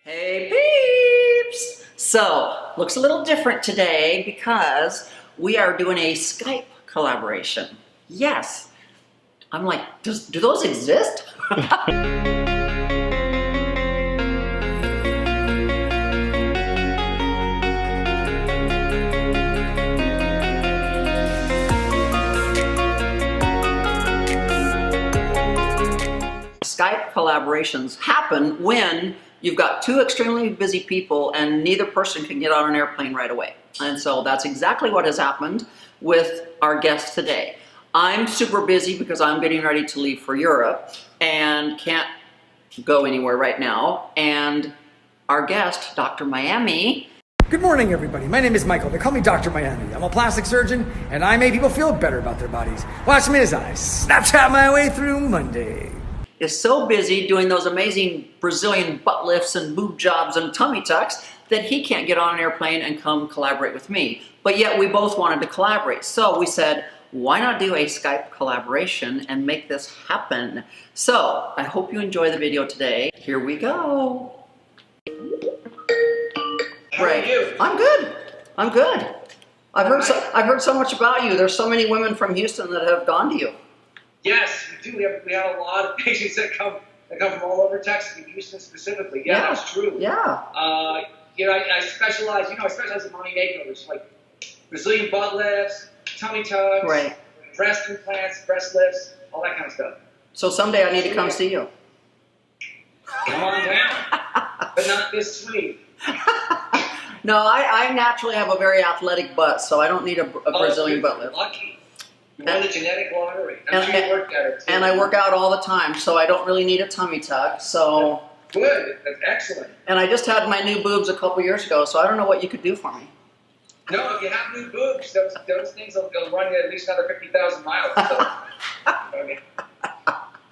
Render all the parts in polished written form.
Hey peeps! So, looks a little different today because we are doing a Skype collaboration. Yes. I'm like, do those exist? Skype collaborations happen when you've got two extremely busy people and neither person can get on an airplane right away. And so that's exactly what has happened with our guest today. I'm super busy because I'm getting ready to leave for Europe and can't go anywhere right now. And our guest, Dr. Miami. Good morning, everybody. My name is Michael. They call me Dr. Miami. I'm a plastic surgeon, and I make people feel better about their bodies. Watch me as I Snapchat my way through Monday. Is so busy doing those amazing Brazilian butt lifts and boob jobs and tummy tucks that he can't get on an airplane and come collaborate with me. But yet we both wanted to collaborate. So we said, why not do a Skype collaboration and make this happen? So I hope you enjoy the video today. Here we go. How are you? I'm good. I'm good. I've heard so much about you. There's so many women from Houston that have gone to you. Yes, we do. We have a lot of patients that come from all over Texas and Houston specifically. Yeah, that's true. Yeah. I specialize. I specialize in body makeovers, like Brazilian butt lifts, tummy tucks, right, breast implants, breast lifts, all that kind of stuff. So someday I need to come see you. Come on down, but not this sweet. No, I naturally have a very athletic butt, so I don't need a Brazilian butt lift. Lucky. You won the genetic lottery. I'm sure you worked at it too. And I work out all the time, so I don't really need a tummy tuck. So good. That's excellent. And I just had my new boobs a couple years ago, so I don't know what you could do for me. No, if you have new boobs, those things will run you at least another 50,000 miles. So,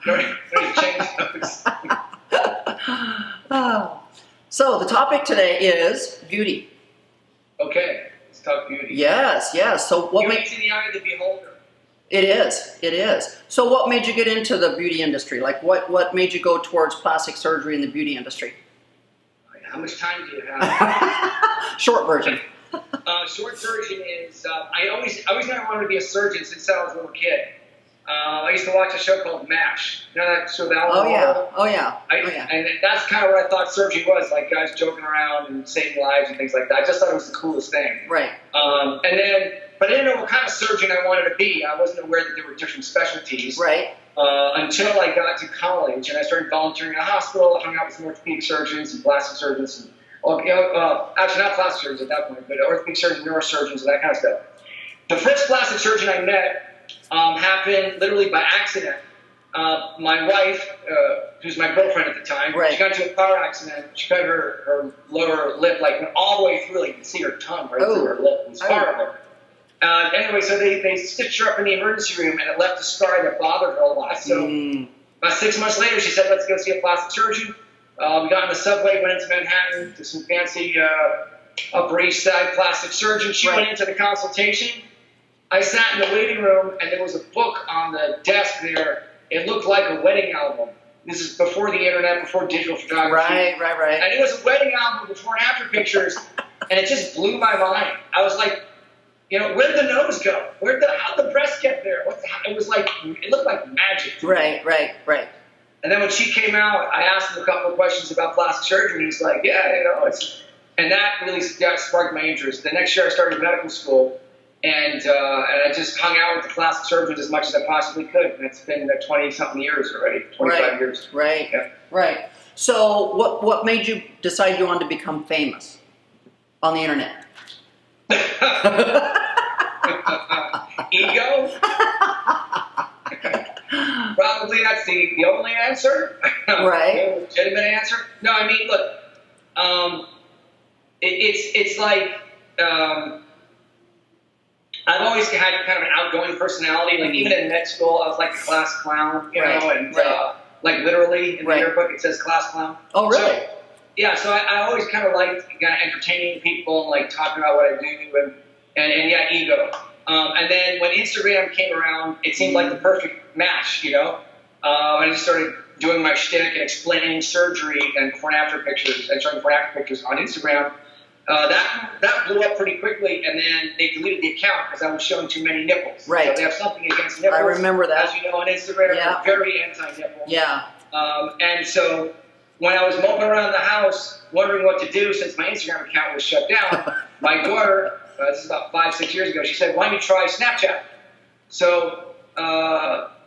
don't change those. So the topic today is beauty. Okay, let's talk beauty. Yes, yes. So what makes in the eye of the beholder? It is. So what made you get into the beauty industry? Like what made you go towards plastic surgery in the beauty industry? How much time do you have? Short version. Short version is I always knew I wanted to be a surgeon since I was a little kid. I used to watch a show called MASH. You know that show? Oh yeah. And that's kind of what I thought surgery was, like guys joking around and saving lives and things like that. I just thought it was the coolest thing. Right. But I didn't know what kind of surgeon I wanted to be. I wasn't aware that there were different specialties. Right. Until I got to college and I started volunteering in a hospital. I hung out with some orthopedic surgeons and plastic surgeons. Actually, not plastic surgeons at that point, but orthopedic surgeons, neurosurgeons, and that kind of stuff. The first plastic surgeon I met happened literally by accident. My wife, who's my girlfriend at the time, right, she got into a car accident. She cut her lower lip, like went all the way through, like you can see her tongue right through her lip. It was horrible. Anyway, so they stitched her up in the emergency room, and it left a scar that bothered her a lot. So about 6 months later, she said, let's go see a plastic surgeon. We got on the subway, went into Manhattan to some fancy Upper East Side plastic surgeon. She went into the consultation. I sat in the waiting room, and there was a book on the desk there. It looked like a wedding album. This is before the internet, before digital photography. Right. And it was a wedding album with before and after pictures, and it just blew my mind. I was like, where'd the nose go? How'd the breast get there? It was like, it looked like magic. Right. And then when she came out, I asked him a couple of questions about plastic surgery. He's like, and that really sparked my interest. The next year I started medical school, and I just hung out with the plastic surgeons as much as I possibly could. And it's been 20-something years already, 25 years. Right. Yeah. Right. So what made you decide you wanted to become famous on the internet? Ego? Probably that's the only answer. Right. No legitimate answer. No, I mean, look, it's like I've always had kind of an outgoing personality. Like even in med school, I was like the class clown, and like literally in the yearbook it says class clown. Oh, really? So, yeah, so I always kind of liked kind of entertaining people and like talking about what I do and ego. And then when Instagram came around, it seemed like the perfect match, and I just started doing my shtick and explaining surgery and before and after pictures and showing before and after pictures on Instagram. That blew up pretty quickly, and then they deleted the account because I was showing too many nipples. Right. So they have something against nipples. I remember that. As you know, on Instagram, Yeah. they're very anti-nipple. Yeah. And so when I was moping around the house, wondering what to do since my Instagram account was shut down, my daughter, this is about 5-6 years ago, she said, "Why don't you try Snapchat?" So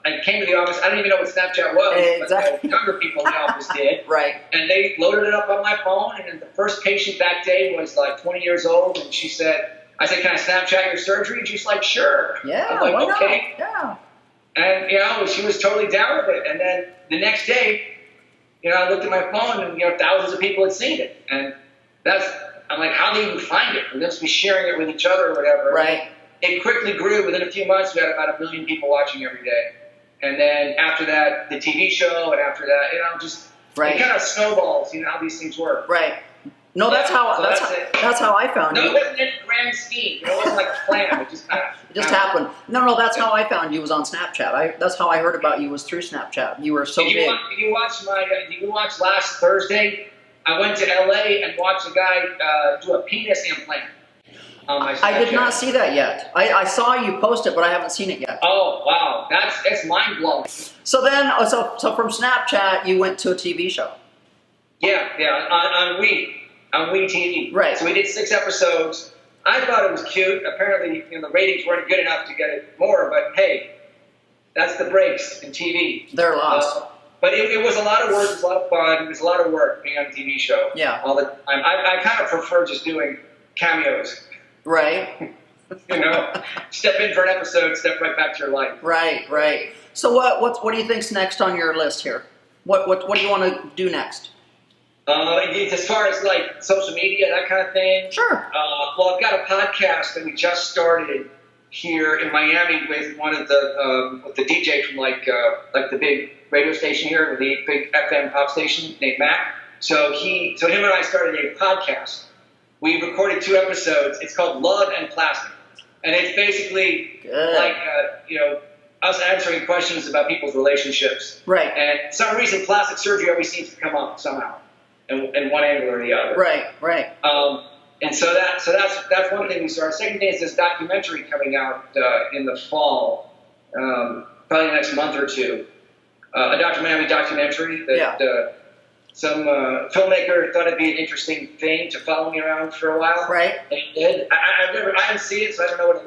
I came to the office. I didn't even know what Snapchat was, Exactly. but the younger people in the office did. Right. And they loaded it up on my phone, and the first patient that day was like 20 years old, and she said, I said, "Can I Snapchat your surgery?" And she's like, "Sure." Yeah. I'm like, Why "Okay." not? Yeah. And, you know, she was totally down with it. And then the next day, you know, I looked at my phone, and, you know, thousands of people had seen it. And I'm like, how do they even find it? They must be sharing it with each other or whatever. Right. It quickly grew. Within a few months, we had about 1 million people watching every day. And then after that, the TV show, and after that, you know, just Right. it kind of snowballs. You know how these things work. Right. No, that's how So that's how I found No, you. it wasn't any grand scheme. It wasn't like a plan. It just kind of It just happened. No, that's how I found you, was on Snapchat. That's how I heard about you, was through Snapchat. You were so big. Did you watch last Thursday? I went to LA and watched a guy do a penis implant on my Snapchat. I did not see that yet. I saw you post it, but I haven't seen it yet. Oh wow, that's mind blowing. So then, so from Snapchat, you went to a TV show. Yeah, on WE TV. Right. So we did 6 episodes. I thought it was cute. Apparently, you know, the ratings weren't good enough to get it more, but hey, that's the breaks in TV. They're lost. But it was a lot of work. It was a lot of fun. It was a lot of work being on a TV show. Yeah. All the time. I kind of prefer just doing cameos. Right. You know, step in for an episode, step right back to your life. Right. So what do you think's next on your list here? What do you want to do next? As far as like social media, that kind of thing. Sure. Well, I've got a podcast that we just started here in Miami with one of the DJ from like the big radio station here, the big FM pop station named Mac. So him and I started a podcast. We recorded 2 episodes. It's called Love and Plastic, and it's basically like you know, us answering questions about people's relationships. Right. And for some reason, plastic surgery always seems to come up somehow, in one angle or the other. Right. And so that's one thing we started. Second thing is this documentary coming out in the fall, probably the next month or two. A documentary that some filmmaker thought it'd be an interesting thing to follow me around for a while. Right. And he did. I didn't see it, so I don't know if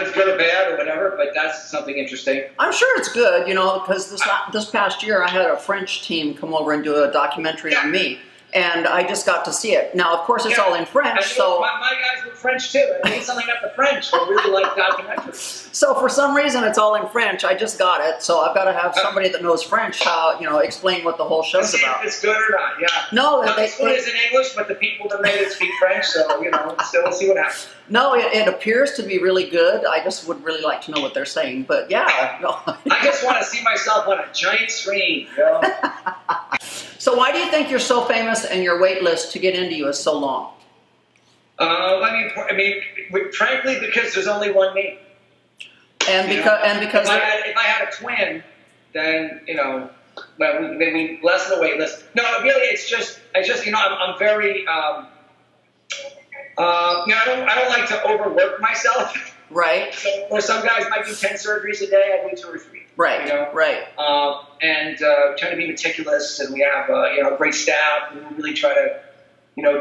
it's good or bad or whatever, but that's something interesting. I'm sure it's good, you know, because this past year I had a French team come over and do a documentary on me, and I just got to see it. Now, of course, it's all in French, so my guys were French too. I mean, something about the French. They really like documentaries. So for some reason, it's all in French. I just got it, so I've got to have somebody that knows French, explain what the whole show's See about. if it's good or not. Yeah. No, This one is in English, but the people that made it speak French, so you know, still we'll see what happens. No, it appears to be really good. I just would really like to know what they're saying, but yeah. No. I just want to see myself on a giant screen. You know? So why do you think you're so famous and your wait list to get into you is so long? I mean, frankly, because there's only one me. And because if I had a twin, then you know, well, we lessen the wait list. No, really, it's just you know, I'm very I don't like to overwork myself. Right. So where some guys might do 10 surgeries a day, I do 2 or 3. Right. You know? Right. And trying to be meticulous, and we have a great staff, and we really try to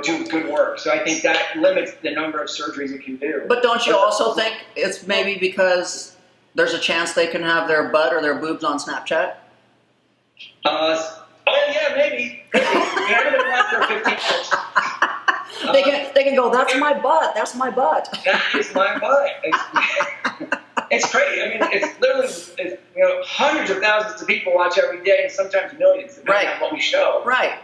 do good work. So I think that limits the number of surgeries it can do. But don't you also think it's maybe because there's a chance they can have their butt or their boobs on Snapchat? Oh yeah, maybe. Everybody wants their 15 minutes. They can go, that's my butt, that's my butt. That is my butt. It's crazy. I mean, it's literally, hundreds of thousands of people watch every day, and sometimes millions, depending on what we show. Right.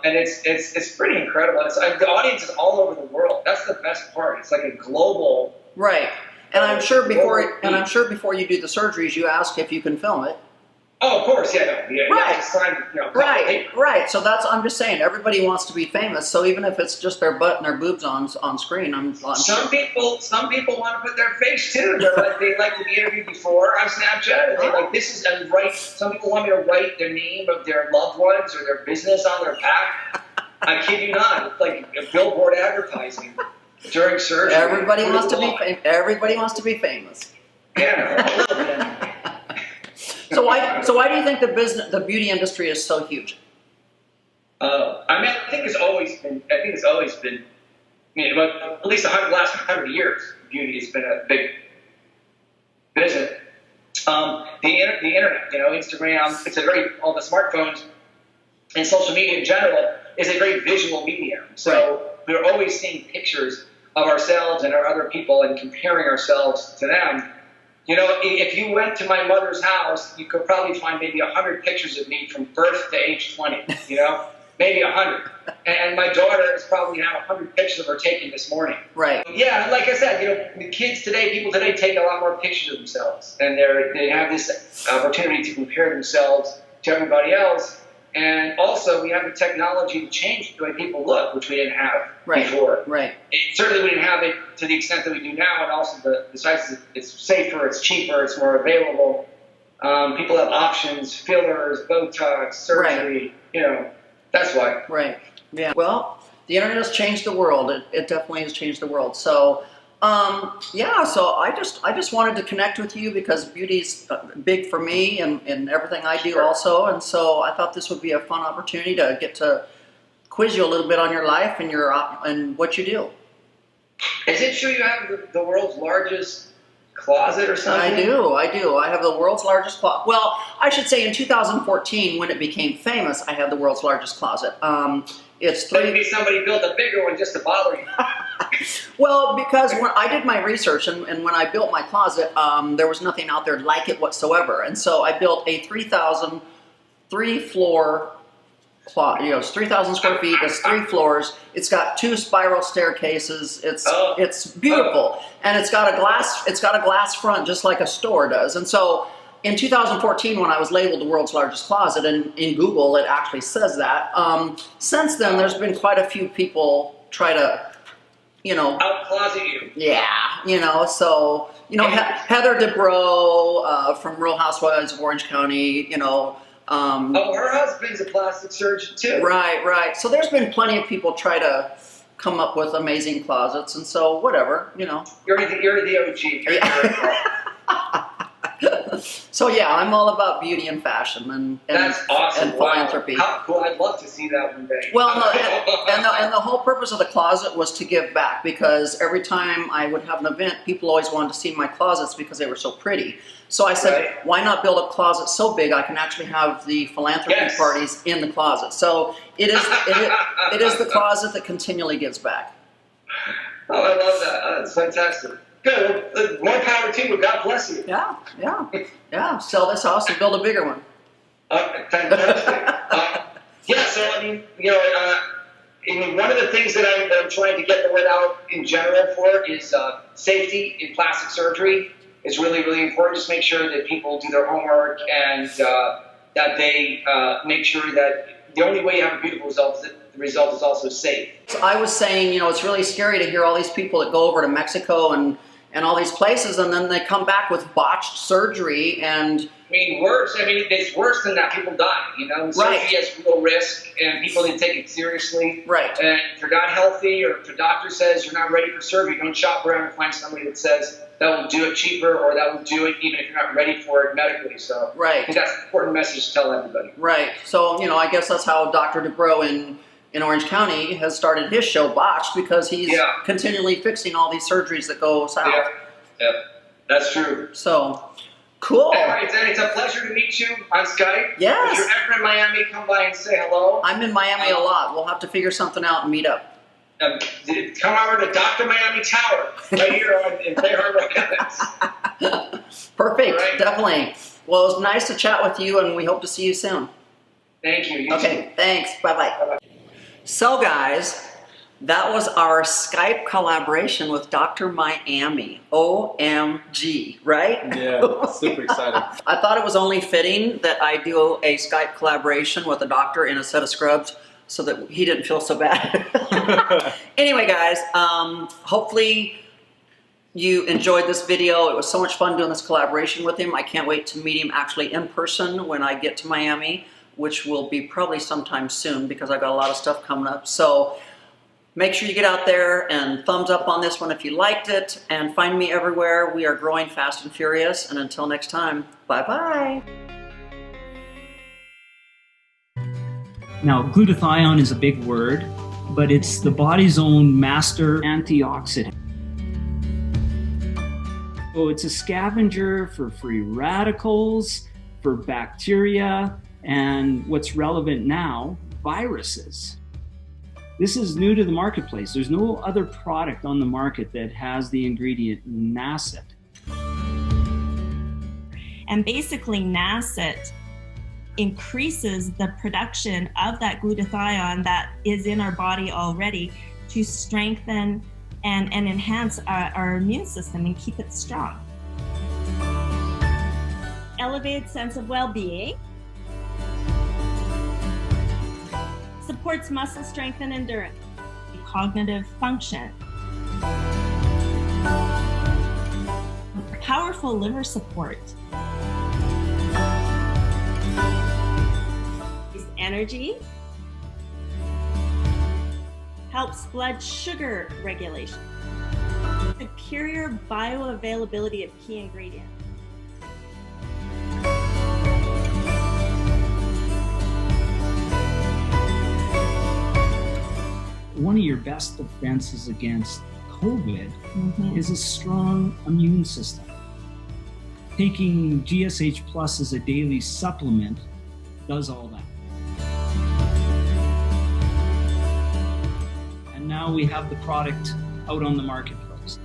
And it's pretty incredible. The audience is all over the world. That's the best part. It's like a global. Right. And I'm sure before you do the surgeries, you ask if you can film it. Oh, of course, yeah, no, yeah, Right. yeah, sign, Right, right. So I'm just saying, everybody wants to be famous. So even if it's just their butt and their boobs on screen, I'm Some sure. people want to put their face too. They like to be interviewed before on Snapchat, and they like this is and write. Some people want me to write the name of their loved ones or their business on their back. I kid you not, it's like a billboard advertising during surgery. Everybody wants to be. Everybody wants to be famous. Yeah, a little bit anyway. So why do you think the beauty industry is so huge? I mean, I think it's always been. At least the last 100 years, beauty has been a big business. The internet, Instagram. All the smartphones and social media in general is a very visual medium. So we're always seeing pictures of ourselves and our other people and comparing ourselves to them. If you went to my mother's house, you could probably find maybe 100 pictures of me from birth to age 20, maybe 100. And my daughter has probably had 100 pictures of her taken this morning. Right. Yeah, like I said, the people today take a lot more pictures of themselves. And they have this opportunity to compare themselves to everybody else. And also, we have the technology to change the way people look, which we didn't have before. Right. Certainly, we didn't have it to the extent that we do now, and also besides it's safer, it's cheaper, it's more available. People have options, fillers, Botox, surgery. That's why. Right. Yeah. Well, the internet has changed the world. It definitely has changed the world. So. So I just wanted to connect with you because beauty's big for me and everything I do also, and so I thought this would be a fun opportunity to get to quiz you a little bit on your life and and what you do. Is it true you have the world's largest closet or something? I do. I have the world's largest closet. Well, I should say in 2014 when it became famous, I had the world's largest closet. Maybe somebody built a bigger one just to bother you. Well, because when I did my research and when I built my closet, there was nothing out there like it whatsoever. And so I built a 3,000 3-floor closet. It's 3,000 square feet. It's 3 floors. It's got 2 spiral staircases. It's beautiful, and it's got a glass front just like a store does. And so in 2014, when I was labeled the world's largest closet, and in Google it actually says that. Since then, there's been quite a few people try to. Out-closet you. Yeah, Heather Dubrow from Real Housewives of Orange County, her husband's a plastic surgeon too. Right. So there's been plenty of people try to come up with amazing closets, and so whatever, You're the OG. So yeah, I'm all about beauty and fashion and that's awesome. And philanthropy. Wow. How cool! I'd love to see that one day. Well, no, and the whole purpose of the closet was to give back, because every time I would have an event, people always wanted to see my closets because they were so pretty. So I said, why not build a closet so big I can actually have the philanthropy parties in the closet? So it is the closet that continually gives back. Oh, I love that. That's fantastic. Good. Well, more power to you. God bless you. Yeah. Sell this house and build a bigger one. Fantastic. So one of the things that I'm trying to get the word out in general for is safety in plastic surgery. It's really, really important. Just make sure that people do their homework and that they make sure that the only way you have a beautiful result is that the result is also safe. So I was saying, it's really scary to hear all these people that go over to Mexico and all these places, and then they come back with botched surgery and... worse. It's worse than that. People die, Surgery has real risk, and people need to take it seriously. Right. And if you're not healthy, or if the doctor says you're not ready for surgery, don't shop around and find somebody that says that will do it cheaper, or that will do it even if you're not ready for it medically. So I think that's an important message to tell everybody. Right. So, I guess that's how Dr. Dubrow in Orange County has started his show, Botched, because he's continually fixing all these surgeries that go south. Yeah, that's true. So, cool. All right, then, it's a pleasure to meet you on Skype. Yes. If you're ever in Miami, come by and say hello. I'm in Miami a lot. We'll have to figure something out and meet up. Come over to Dr. Miami Tower, right here in Bay Harbor Heights. Perfect, definitely. Well, it was nice to chat with you, and we hope to see you soon. Thank you. Okay, thanks. Bye-bye. So, guys, That was our Skype collaboration with Dr. Miami. OMG, right? Yeah, super excited. I thought it was only fitting that I do a Skype collaboration with a doctor in a set of scrubs so that he didn't feel so bad. Anyway, guys, hopefully you enjoyed this video. It was so much fun doing this collaboration with him. I can't wait to meet him actually in person when I get to Miami, which will be probably sometime soon because I got a lot of stuff coming up. So make sure you get out there and thumbs up on this one if you liked it, and find me everywhere. We are growing fast and furious, and until next time, bye-bye. Now, glutathione is a big word, but it's the body's own master antioxidant. So it's a scavenger for free radicals, for bacteria, and what's relevant now, viruses. This is new to the marketplace. There's no other product on the market that has the ingredient NACET. And basically NACET increases the production of that glutathione that is in our body already to strengthen and enhance our immune system and keep it strong. Elevated sense of well-being. Supports muscle strength and endurance, cognitive function, powerful liver support, energy, helps blood sugar regulation, superior bioavailability of key ingredients. One of your best defenses against COVID is a strong immune system. Taking GSH Plus as a daily supplement does all that. And now we have the product out on the marketplace.